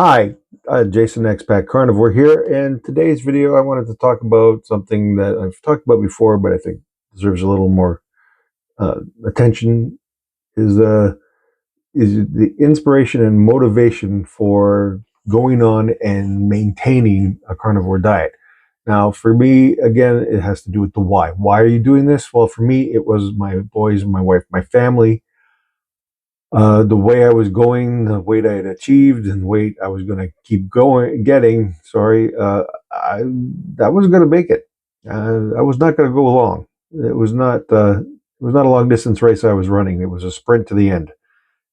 Hi, Jason Expat Carnivore here, and today's video I wanted to talk about something that I've talked about before, but I think deserves a little more attention. Is the inspiration and motivation for going on and maintaining a carnivore diet. Now, for me, again, it has to do with the why. Why are you doing this? Well, for me, it was my boys, my wife, my family, the way I was going, the weight I had achieved, and the weight I was going to keep getting. Sorry, I wasn't going to make it. I was not going to go long. It was not. It was not a long distance race I was running. It was a sprint to the end,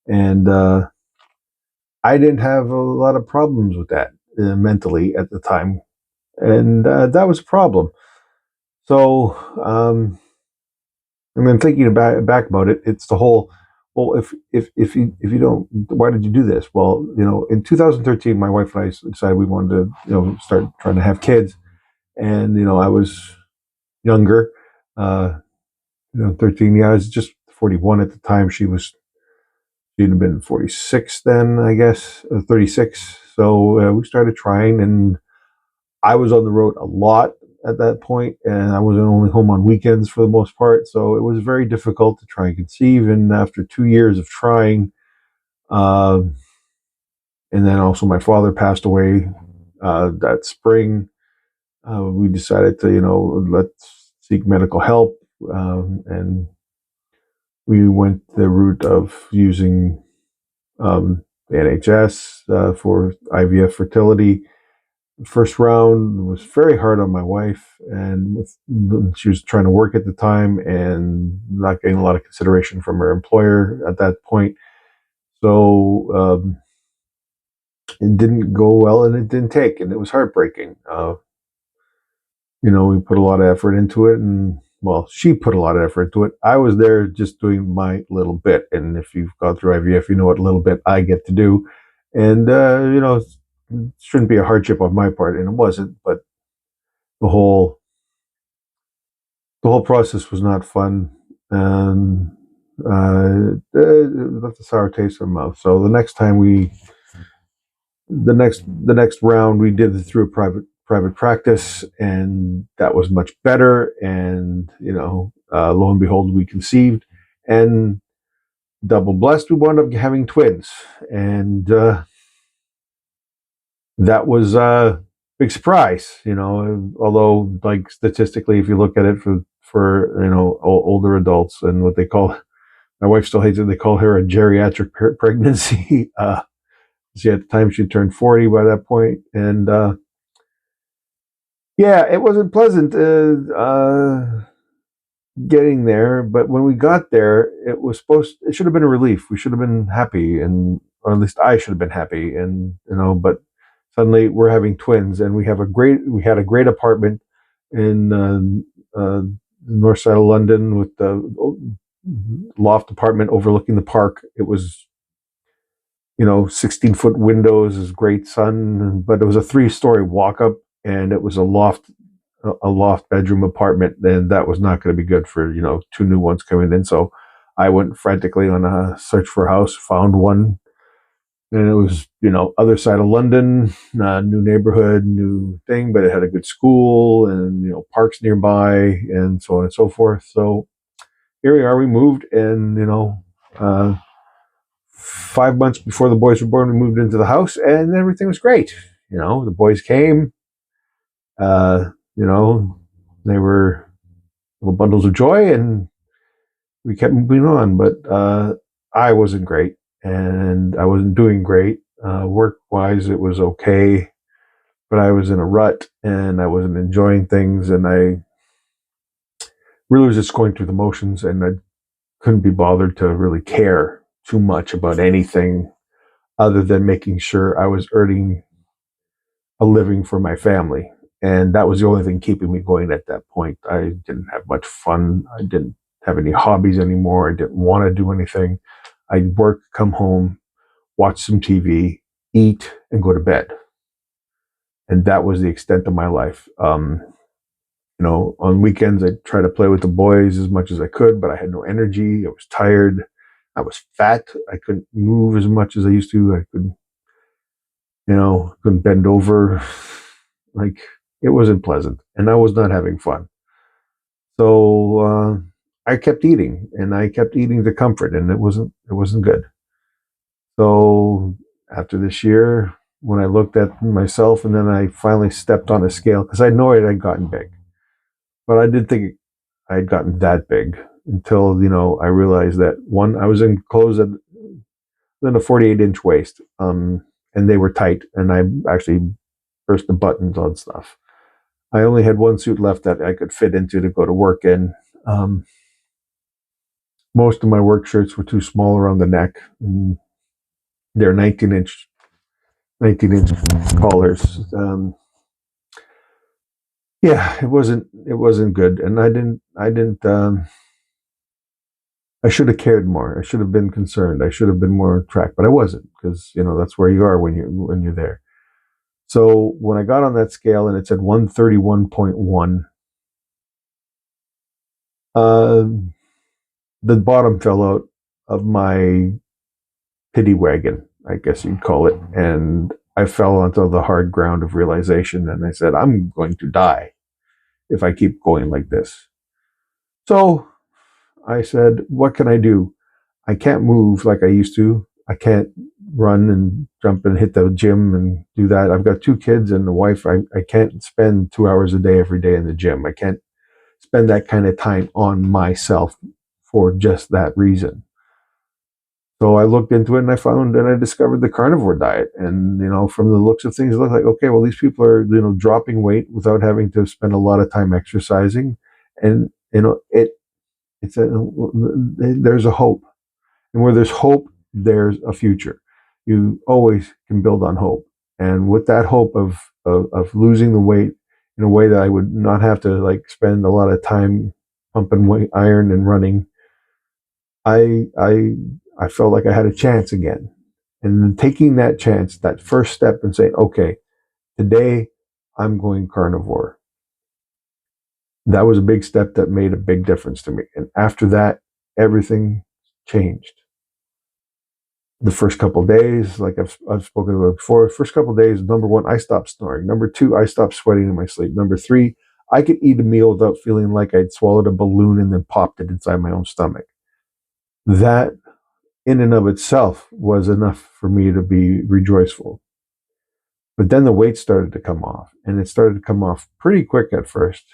and I didn't have a lot of problems with that mentally at the time, and that was a problem. So, and then thinking back about it, it's the whole. Well, if you don't, why did you do this? Well, in 2013, my wife and I decided we wanted to, start trying to have kids, and I was younger, 13. Yeah, I was just 41 at the time. She'd have been 46 then, I guess, 36. So we started trying, and I was on the road a lot at that point, and I wasn't only home on weekends for the most part. So it was very difficult to try and conceive. And after 2 years of trying, uh, and then also my father passed away that spring, we decided to, let's seek medical help, and we went the route of using the NHS for IVF fertility. First round was very hard on my wife, and she was trying to work at the time and not getting a lot of consideration from her employer at that point. So it didn't go well, and it didn't take, and it was heartbreaking. We put a lot of effort into it, and well, she put a lot of effort into it. I was there just doing my little bit, and if you've gone through IVF, you know what little bit I get to do, and it shouldn't be a hardship on my part, and it wasn't. But the whole the whole process was not fun, and it left a sour taste in my mouth. So the next round we did it through a private practice, and that was much better. And lo and behold, we conceived, and double blessed, we wound up having twins, and that was a big surprise. Although, like, statistically, if you look at it for older adults, and what they call, my wife still hates it, they call her a geriatric pregnancy. See, at the time she turned 40 by that point, and yeah, it wasn't pleasant getting there. But when we got there, it should have been a relief. We should have been happy, or at least I should have been happy. And but suddenly we're having twins, and we had a great apartment in north side of London with the loft apartment overlooking the park. It was 16-foot windows, is great sun, but it was a 3-story walk up, and it was a loft bedroom apartment, and that was not going to be good for two new ones coming in. So I went frantically on a search for a house, found one, and it was other side of London, new neighborhood, new thing, but it had a good school and parks nearby, and so on and so forth. So here we are. We moved, and 5 months before the boys were born, we moved into the house, and everything was great. The boys came. Uh, they were little bundles of joy, and we kept moving on. But I wasn't great, and I wasn't doing great. Work-wise, it was okay, but I was in a rut, and I wasn't enjoying things, and I really was just going through the motions, and I couldn't be bothered to really care too much about anything other than making sure I was earning a living for my family. And that was the only thing keeping me going at that point. I didn't have much fun. I didn't have any hobbies anymore. I didn't want to do anything. I'd work, come home, watch some TV, eat, and go to bed. And that was the extent of my life. On weekends, I'd try to play with the boys as much as I could, but I had no energy. I was tired. I was fat. I couldn't move as much as I used to. couldn't bend over. Like, it wasn't pleasant, and I was not having fun. So I kept eating, and I kept eating to comfort, and it wasn't good. So after this year, when I looked at myself, and then I finally stepped on a scale, because I know I'd gotten big, but I didn't think I had gotten that big until I realized that, one, I was in clothes that then a 48-inch waist, and they were tight, and I actually burst the buttons on stuff. I only had one suit left that I could fit into to go to work in. Um, Most of my work shirts were too small around the neck, and they're 19-inch collars. Yeah, it wasn't good, and I didn't. I should have cared more. I should have been concerned. I should have been more tracked, but I wasn't, because that's where you are when you're there. So when I got on that scale and it said 131.1, uh, the bottom fell out of my pity wagon, I guess you'd call it, and I fell onto the hard ground of realization, and I said, I'm going to die if I keep going like this. So I said, what can I do? I can't move like I used to. I can't run and jump and hit the gym and do that. I've got 2 kids and a wife. I can't spend 2 hours a day every day in the gym. I can't spend that kind of time on myself for just that reason. So I looked into it, and I discovered the carnivore diet. And, from the looks of things, it looked like, okay, well, these people are, dropping weight without having to spend a lot of time exercising. And, there's a hope. And where there's hope, there's a future. You always can build on hope. And with that hope of losing the weight in a way that I would not have to spend a lot of time pumping weight, iron and running, I felt like I had a chance again. And then taking that chance, that first step, and saying, okay, today I'm going carnivore. That was a big step that made a big difference to me. And after that, everything changed. The first couple of days, like I've spoken about before, first couple of days, number one, I stopped snoring. Number two, I stopped sweating in my sleep. Number three, I could eat a meal without feeling like I'd swallowed a balloon and then popped it inside my own stomach. That in and of itself was enough for me to be rejoiceful. But then the weight started to come off, and it started to come off pretty quick at first.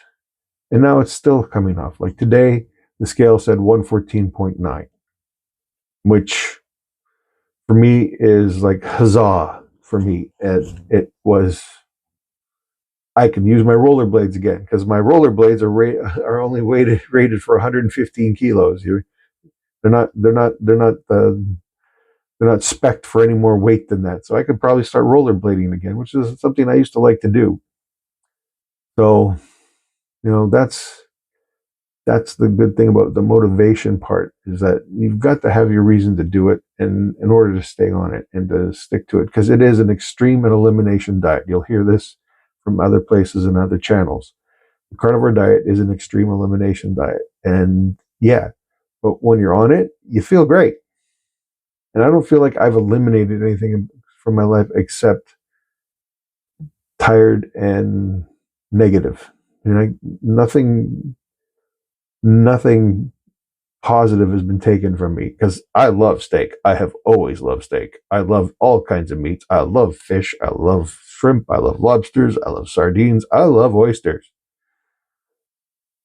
And now it's still coming off. Like today, the scale said 114.9, which for me is like huzzah for me. It was, I can use my rollerblades again, because my rollerblades are only rated for 115 kilos. They're not they're not spec'd for any more weight than that. So I could probably start rollerblading again, which is something I used to like to do. So, that's the good thing about the motivation part, is that you've got to have your reason to do it, and in order to stay on it and to stick to it, because it is an extreme and elimination diet. You'll hear this from other places and other channels. The carnivore diet is an extreme elimination diet. And yeah, but when you're on it, you feel great. And I don't feel like I've eliminated anything from my life except tired and negative. Nothing positive has been taken from me, because I love steak. I have always loved steak. I love all kinds of meats. I love fish. I love shrimp. I love lobsters. I love sardines. I love oysters.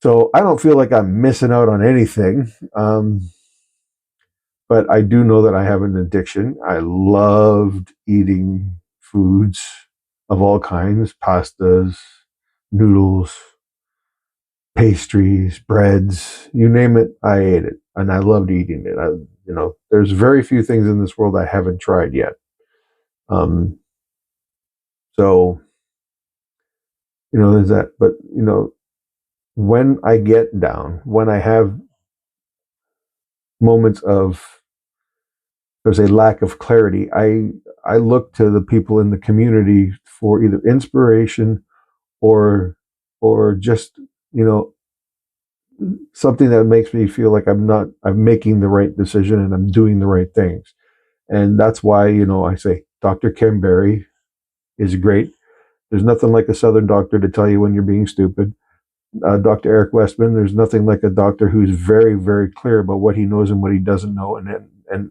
So I don't feel like I'm missing out on anything. But I do know that I have an addiction. I loved eating foods of all kinds: pastas, noodles, pastries, breads, you name it, I ate it, and I loved eating it. There's very few things in this world I haven't tried yet. Um, so there's that. But when I get down, when I have moments of, there's a lack of clarity, I look to the people in the community for either inspiration or just something that makes me feel like I'm making the right decision and I'm doing the right things. And that's why I say Dr. Ken Berry, is great. There's nothing like a Southern doctor to tell you when you're being stupid. Dr. Eric Westman, there's nothing like a doctor who's very, very clear about what he knows and what he doesn't know, and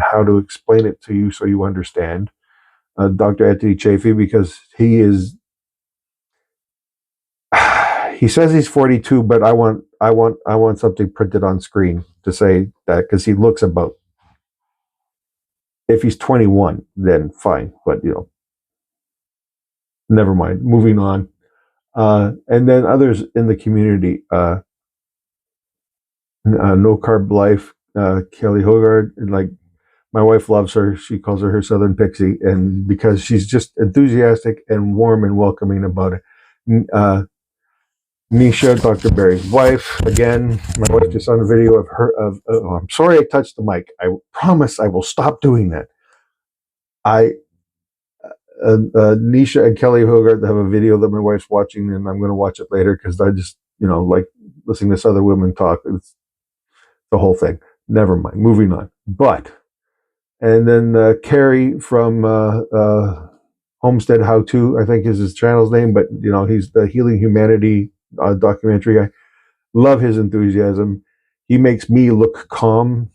how to explain it to you so you understand. Dr. Anthony Chafee, because he says he's 42, but I want something printed on screen to say that, because he looks about. If he's 21, then fine, but never mind. Moving on. And then others in the community, No Carb Life, Kelly Hogard, and like, my wife loves her. She calls her Southern Pixie, and because she's just enthusiastic and warm and welcoming about it. Nisha, Dr. Barry's wife, again, my wife just saw a video of her, oh, I'm sorry I touched the mic. I promise I will stop doing that. Nisha and Kelly Hogarth have a video that my wife's watching, and I'm going to watch it later because I just, like listening to this other women talk. It's the whole thing. Never mind. Moving on. And then Carrie from Homestead How To, I think is his channel's name, but he's the Healing Humanity documentary guy. Love his enthusiasm. He makes me look calm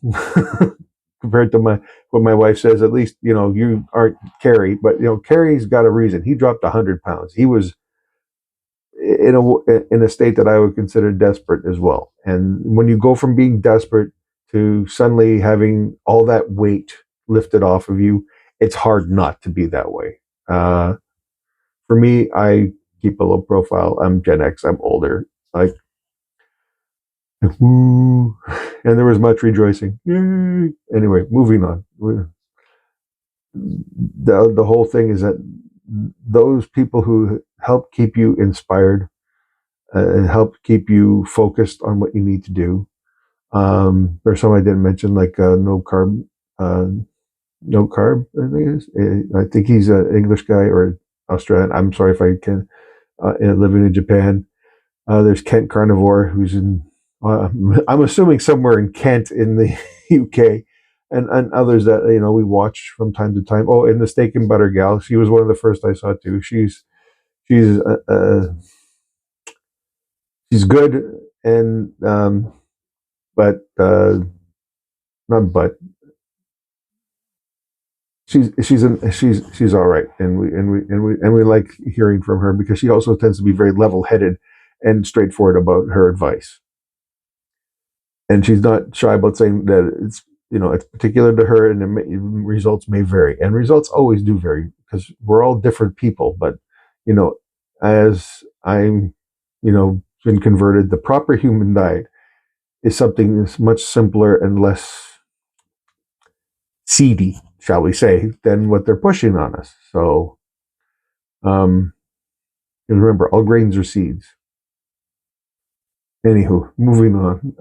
compared to what my wife says. At least you aren't Carrie, but Carrie's got a reason. He dropped 100 pounds. He was in a state that I would consider desperate as well. And when you go from being desperate to suddenly having all that weight lifted off of you, it's hard not to be that way. For me, I keep a low profile. I'm Gen X. I'm older. Like, woo. And there was much rejoicing. Yay. Anyway, moving on. The whole thing is that those people who help keep you inspired and help keep you focused on what you need to do. There's some I didn't mention, like no carb, I think it is. I think he's an English guy or Australian. I'm sorry if I can. Living in Japan. There's Kent Carnivore, who's in, I'm assuming somewhere in Kent in the UK, and others that we watch from time to time. Oh, and the Steak and Butter gal, she was one of the first I saw too. She's good, and but not but she's all right, and we like hearing from her because she also tends to be very level-headed and straightforward about her advice, and she's not shy about saying that it's particular to her, and results may vary, and results always do vary because we're all different people. But as I'm been converted, the proper human diet is something that's much simpler and less seedy, shall we say, than what they're pushing on us. So, and remember, all grains are seeds. Anywho, moving on.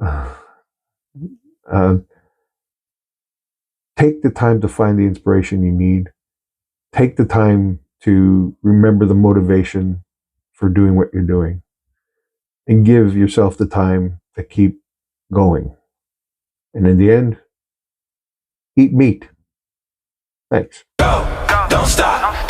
Take the time to find the inspiration you need. Take the time to remember the motivation for doing what you're doing. And give yourself the time to keep going. And in the end, eat meat. Thanks. Go, don't stop.